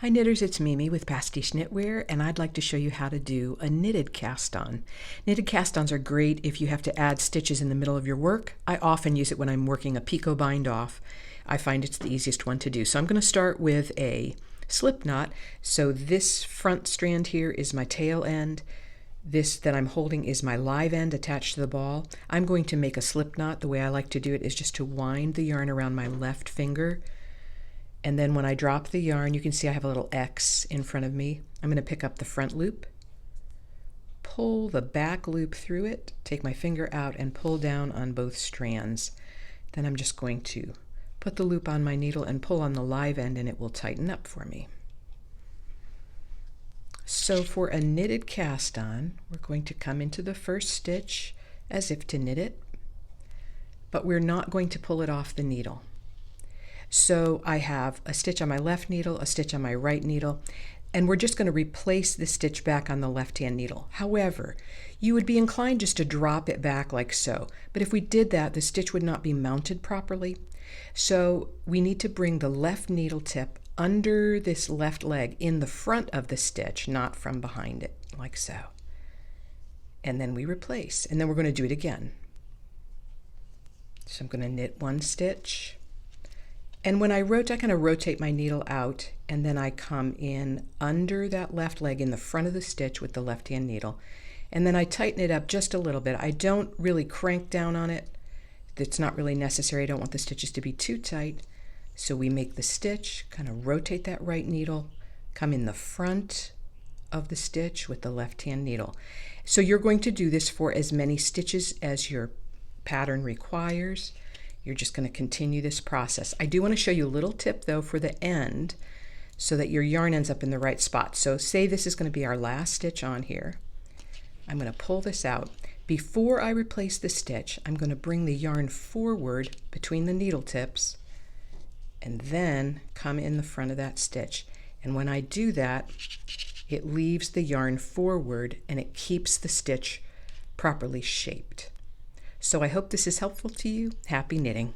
Hi knitters, it's Mimi with Pastiche Knitwear, and I'd like to show you how to do a knitted cast-on. Knitted cast-ons are great if you have to add stitches in the middle of your work. I often use it when I'm working a picot bind off. I find it's the easiest one to do. So I'm going to start with a slip knot. So this front strand here is my tail end. This that I'm holding is my live end attached to the ball. I'm going to make a slip knot. The way I like to do it is just to wind the yarn around my left finger. And then when I drop the yarn, you can see I have a little X in front of me. I'm going to pick up the front loop, pull the back loop through it, take my finger out and pull down on both strands. Then I'm just going to put the loop on my needle and pull on the live end, and it will tighten up for me. So for a knitted cast on, we're going to come into the first stitch as if to knit it, but we're not going to pull it off the needle. So I have a stitch on my left needle, a stitch on my right needle, and we're just going to replace the stitch back on the left-hand needle. However, you would be inclined just to drop it back like so, but if we did that, the stitch would not be mounted properly. So we need to bring the left needle tip under this left leg in the front of the stitch, not from behind it, like so. And then we replace, and then we're going to do it again. So I'm going to knit one stitch. And when I kind of rotate my needle out, and then I come in under that left leg in the front of the stitch with the left-hand needle, and then I tighten it up just a little bit. I don't really crank down on it. It's not really necessary. I don't want the stitches to be too tight. So we make the stitch, kind of rotate that right needle, come in the front of the stitch with the left-hand needle. So you're going to do this for as many stitches as your pattern requires. You're just going to continue this process. I do want to show you a little tip though for the end so that your yarn ends up in the right spot. So say this is going to be our last stitch on here. I'm going to pull this out. Before I replace the stitch, I'm going to bring the yarn forward between the needle tips and then come in the front of that stitch. And when I do that, it leaves the yarn forward and it keeps the stitch properly shaped. So I hope this is helpful to you. Happy knitting.